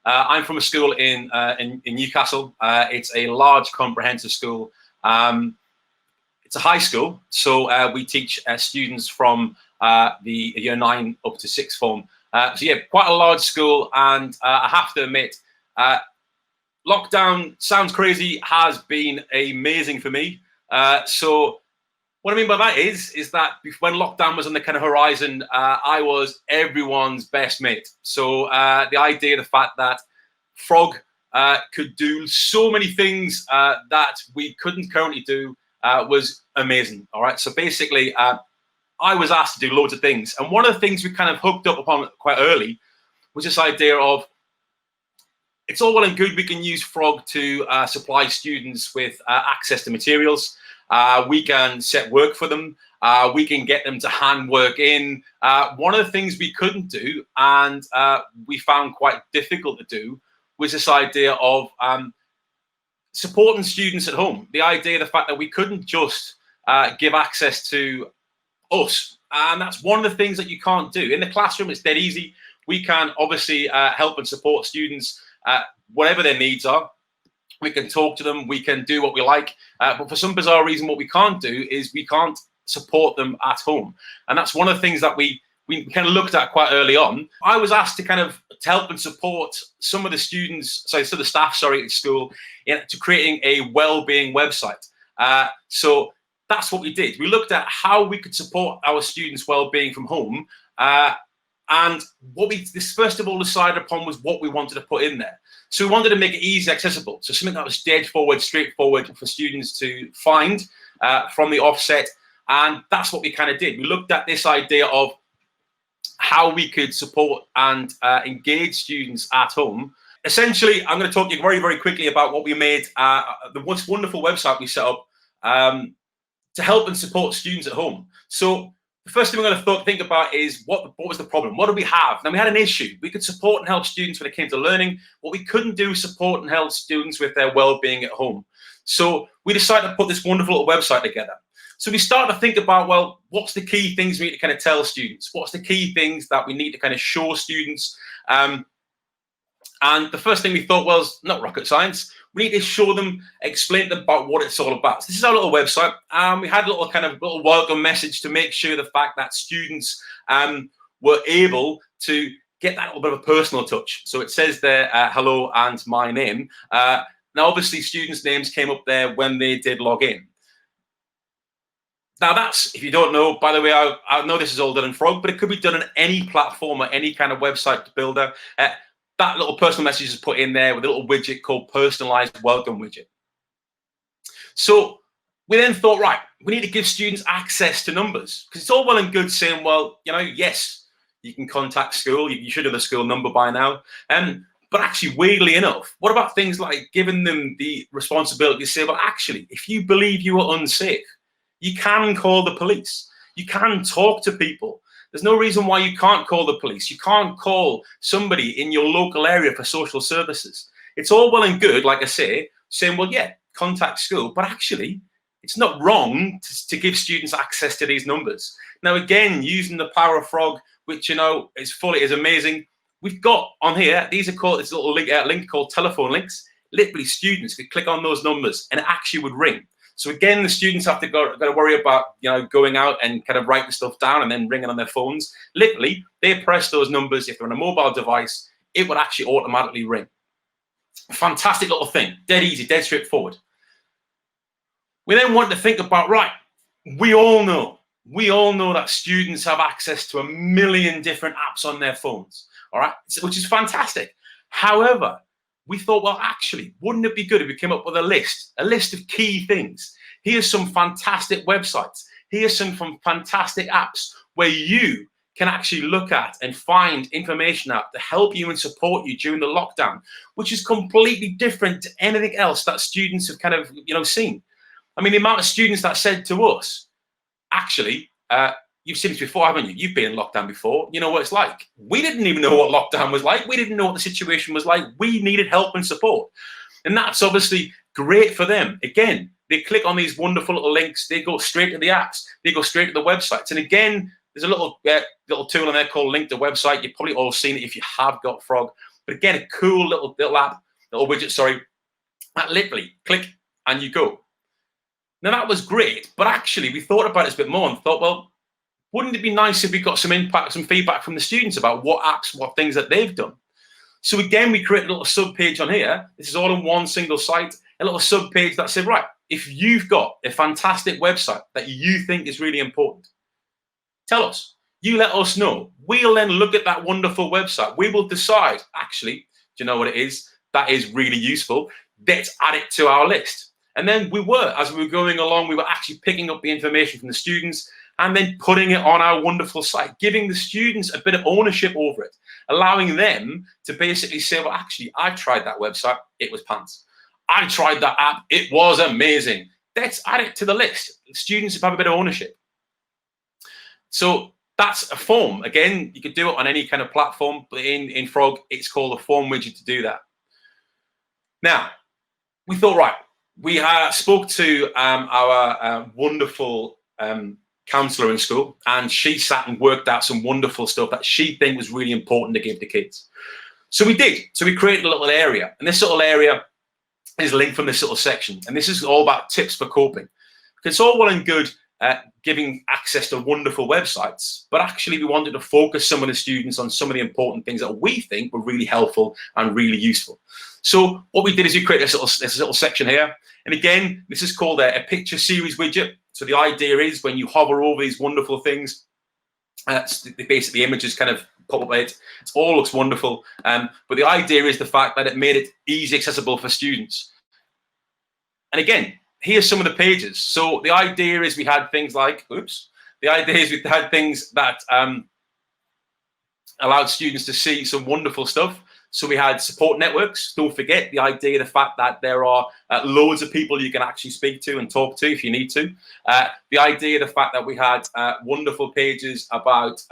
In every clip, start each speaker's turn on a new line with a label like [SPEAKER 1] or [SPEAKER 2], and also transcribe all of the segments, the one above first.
[SPEAKER 1] I'm from a school in Newcastle. It's a large comprehensive school. It's a high school, so we teach students from the year 9 up to 6th form. So yeah, quite a large school, and I have to admit, lockdown sounds crazy, has been amazing for me. So what I mean by that is that when lockdown was on the kind of horizon, I was everyone's best mate. So the idea, the fact that Frog could do so many things that we couldn't currently do was amazing. All right. So basically, I was asked to do loads of things. And one of the things we kind of hooked up upon quite early was this idea of, it's all well and good we can use Frog to supply students with access to materials. We can set work for them. We can get them to hand work in. One of the things we couldn't do, and we found quite difficult to do, was this idea of supporting students at home. The idea, the fact that we couldn't just give access to us. And that's one of the things that you can't do. In the classroom, it's dead easy. We can obviously help and support students, whatever their needs are. We can talk to them. We can do what we like. But for some bizarre reason, what we can't do is we can't support them at home. And that's one of the things that we kind of looked at quite early on. I was asked to kind of help and support some of the students, so the staff, sorry, at school, to creating a wellbeing website. So that's what we did. We looked at how we could support our students' well-being from home. And what we first of all decided upon was what we wanted to put in there. So we wanted to make it easy, accessible. So something that was dead forward, straightforward for students to find from the offset. And that's what we kind of did. We looked at this idea of how we could support and engage students at home. Essentially, I'm going to talk to you very, very quickly about what we made, the most wonderful website we set up to help and support students at home. So the first thing we're going to think about is what was the problem? What did we have? Now, we had an issue. We could support and help students when it came to learning. What we couldn't do is support and help students with their well-being at home. So we decided to put this wonderful little website together. So we started to think about, well, what's the key things we need to kind of tell students? What's the key things that we need to kind of show students? And the first thing we thought was not rocket science. We need to show them, explain to them about what it's all about. So this is our little website. We had a little kind of little welcome message to make sure the fact that students were able to get that little bit of a personal touch. So it says there, hello and my name. Now, obviously, students' names came up there when they did log in. Now, that's, if you don't know, by the way, I know this is all done in Frog, but it could be done on any platform or any kind of website builder. That little personal message is put in there with a little widget called Personalized Welcome Widget. So we then thought, right, we need to give students access to numbers, because it's all well and good saying, well, you know, yes, you can contact school. You should have the school number by now. But actually, weirdly enough, what about things like giving them the responsibility to say, well, actually, if you believe you are unsafe, you can call the police. You can talk to people. There's no reason why you can't call the police. You can't call somebody in your local area for social services. It's all well and good, like I say, saying, well, yeah, contact school. But actually, it's not wrong to give students access to these numbers. Now, again, using the power of Frog, which, you know, is amazing. We've got on here, these are called, it's a little link called telephone links. Literally, students could click on those numbers and it actually would ring. So again, the students have to got to worry about, you know, going out and kind of writing stuff down and then ringing on their phones. Literally, they press those numbers. If they're on a mobile device, it would actually automatically ring. Fantastic little thing. Dead easy, dead straightforward. We then want to think about, right, we all know that students have access to 1 million different apps on their phones, all right, which is fantastic. However, we thought, well, actually, wouldn't it be good if we came up with a list of key things? Here's some fantastic websites. Here's some fantastic apps where you can actually look at and find information out to help you and support you during the lockdown, which is completely different to anything else that students have kind of, you know, seen. I mean, the amount of students that said to us, actually, you've seen this before, haven't you? You've been in lockdown before. You know what it's like. We didn't even know what lockdown was like. We didn't know what the situation was like. We needed help and support. And that's obviously great for them. Again, they click on these wonderful little links. They go straight to the apps. They go straight to the websites. And again, there's a little tool in there called Link to Website. You've probably all seen it if you have got Frog. But again, a cool little app, little widget, sorry, that literally click and you go. Now that was great, but actually we thought about it a bit more and thought, well, wouldn't it be nice if we got some feedback from the students about what apps, what things that they've done? So again, we created a little sub page on here. This is all on one single site, a little sub page that said, right, if you've got a fantastic website that you think is really important, tell us. You let us know. We'll then look at that wonderful website. We will decide, actually, do you know what it is? That is really useful. Let's add it to our list. And then as we were going along, we were actually picking up the information from the students and then putting it on our wonderful site, giving the students a bit of ownership over it, allowing them to basically say, well, actually, I tried that website. It was pants. I tried that app. It was amazing. Let's add it to the list. Students have a bit of ownership. So that's a form. Again, you could do it on any kind of platform, but in Frog, it's called a form widget to do that. Now, we thought, right, we spoke to our wonderful counselor in school, and she sat and worked out some wonderful stuff that she think was really important to give to kids. So we did. So we created a little area, and this little area is linked from this little section, and this is all about tips for coping. It's all well and good giving access to wonderful websites, but actually we wanted to focus some of the students on some of the important things that we think were really helpful and really useful. So what we did is we created this little section here, and again, this is called a picture series widget. So the idea is when you hover over these wonderful things, basically the images kind of pop up. It all looks wonderful, but the idea is the fact that it made it easy accessible for students. And again, here's some of the pages. So the idea is we had things like, the idea is we had things that allowed students to see some wonderful stuff. So we had support networks. Don't forget the idea, the fact that there are loads of people you can actually speak to and talk to if you need to. The idea, the fact that we had wonderful pages about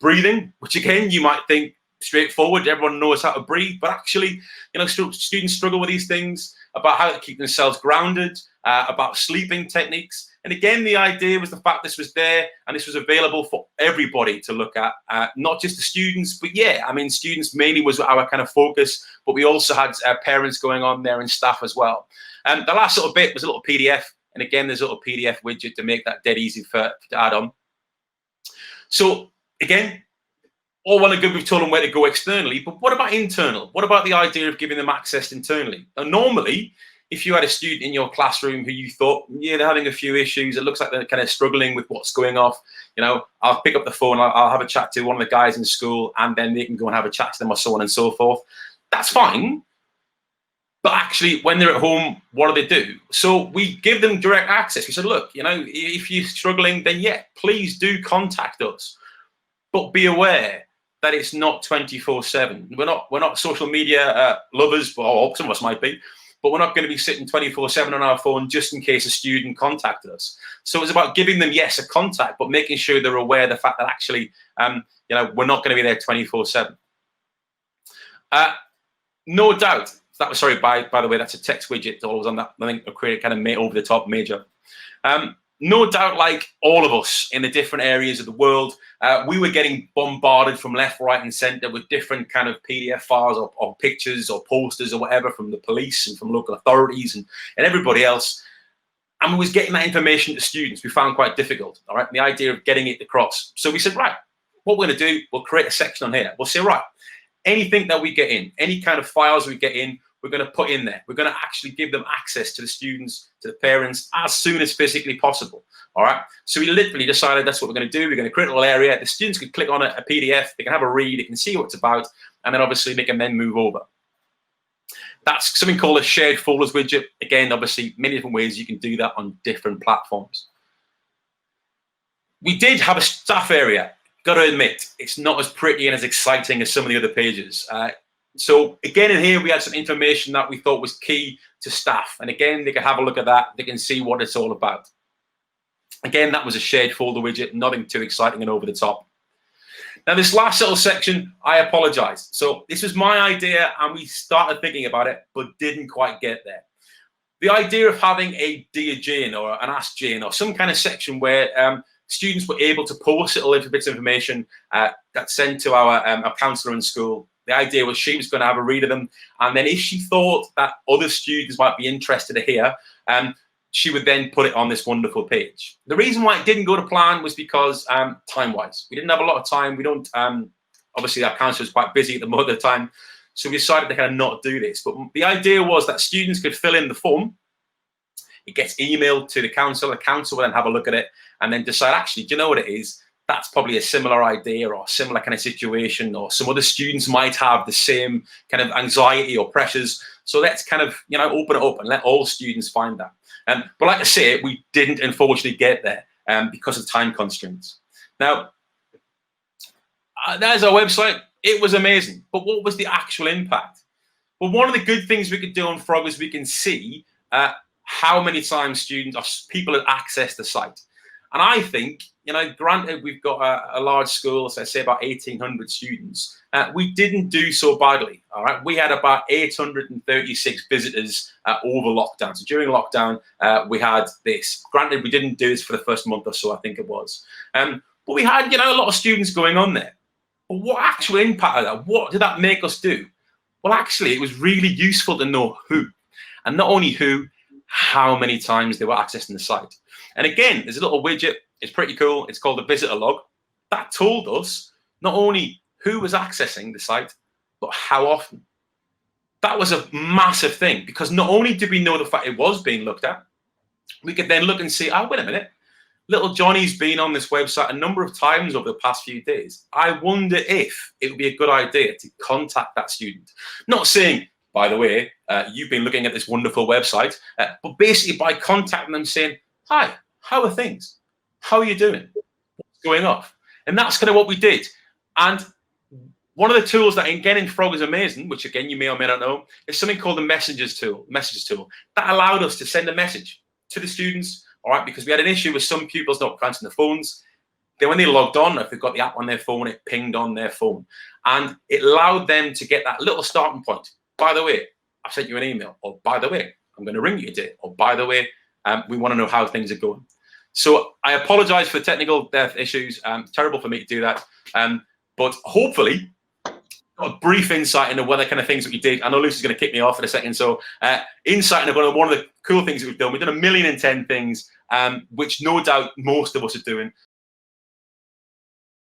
[SPEAKER 1] breathing, which again, you might think straightforward. Everyone knows how to breathe, but actually, you know, students struggle with these things, about how to keep themselves grounded, about sleeping techniques. And again, the idea was the fact this was there and this was available for everybody to look at, not just the students, but yeah, I mean, students mainly was our kind of focus, but we also had parents going on there and staff as well. The last little bit was a little PDF. And again, there's a little PDF widget to make that dead easy to add on. So again, all well and good, we've told them where to go externally, but what about internal? What about the idea of giving them access internally? Now, normally, if you had a student in your classroom who you thought, yeah, they're having a few issues, it looks like they're kind of struggling with what's going off, you know, I'll pick up the phone, I'll have a chat to one of the guys in school, and then they can go and have a chat to them or so on and so forth. That's fine. But actually, when they're at home, what do they do? So we give them direct access. We said, look, you know, if you're struggling, then yeah, please do contact us. But be aware that it's not 24/7. We're not social media lovers, or some of us might be, but we're not going to be sitting 24/7 on our phone just in case a student contacted us. So it's about giving them, yes, a contact, but making sure they're aware of the fact that actually, you know, we're not going to be there 24/7. No doubt. That was, sorry, by the way, that's a text widget. All was on that. I think I created kind of over the top major. No doubt, like all of us in the different areas of the world, we were getting bombarded from left, right, and center with different kind of PDF files or pictures or posters or whatever from the police and from local authorities and everybody else. And we was getting that information to students we found quite difficult, all right? And the idea of getting it across. So we said, right, what we're going to do, we'll create a section on here. We'll say, right, anything that we get in, any kind of files we get in, we're going to put in there. We're going to actually give them access to the students, to the parents, as soon as physically possible. All right. So we literally decided that's what we're going to do. We're going to create a little area. The students can click on a PDF. They can have a read. They can see what it's about. And then obviously they can then move over. That's something called a shared folders widget. Again, obviously many different ways you can do that on different platforms. We did have a staff area. Got to admit, it's not as pretty and as exciting as some of the other pages. So again, in here, we had some information that we thought was key to staff. And again, they can have a look at that. They can see what it's all about. Again, that was a shared folder widget, nothing too exciting and over the top. Now, this last little section, I apologize. So this was my idea, and we started thinking about it, but didn't quite get there. The idea of having a Dear Jane or an Ask Jane or some kind of section where students were able to post little bits of information that's sent to our counselor in school. The idea was she was going to have a read of them, and then if she thought that other students might be interested to hear, she would then put it on this wonderful page. The reason why it didn't go to plan was because time-wise, we didn't have a lot of time. We don't, obviously our council was quite busy at the time, so we decided to kind of not do this. But the idea was that students could fill in the form. It gets emailed to the council will then have a look at it and then decide, actually, do you know what it is? That's probably a similar idea or a similar kind of situation, or some other students might have the same kind of anxiety or pressures. So let's kind of, open it up and let all students find that. But like I say, we didn't unfortunately get there because of time constraints. Now, there's our website. It was amazing. But what was the actual impact? Well, one of the good things we could do on Frog is we can see how many times students or people had accessed the site. And I think, granted, we've got a large school, so I say about 1,800 students. We didn't do so badly, all right? We had about 836 visitors over lockdown. So during lockdown, we had this. Granted, we didn't do this for the first month or so, I think it was. But we had, a lot of students going on there. But what actual impact of that? What did that make us do? Well, actually, it was really useful to know who. And not only who, how many times they were accessing the site. And again, there's a little widget. It's pretty cool. It's called the visitor log. That told us not only who was accessing the site, but how often. That was a massive thing, because not only did we know the fact it was being looked at, we could then look and see, oh, wait a minute, little Johnny's been on this website a number of times over the past few days. I wonder if it would be a good idea to contact that student. Not saying, by the way, you've been looking at this wonderful website, but basically by contacting them saying, hi, how are things? How are you doing? What's going off? And that's kind of what we did. And one of the tools that, again, in Frog is amazing, which, again, you may or may not know, is something called the messages tool. That allowed us to send a message to the students, all right, because we had an issue with some pupils not answering their phones. Then when they logged on, if they've got the app on their phone, it pinged on their phone. And it allowed them to get that little starting point. By the way, I sent you an email. Or by the way, I'm going to ring you today. Or by the way, we want to know how things are going. So I apologize for technical issues. Terrible for me to do that. But hopefully, got a brief insight into what the kind of things that we did. I know Lucy's going to kick me off in a second. So insight into one of the cool things that we've done. We've done 1,010,000 things, which no doubt most of us are doing.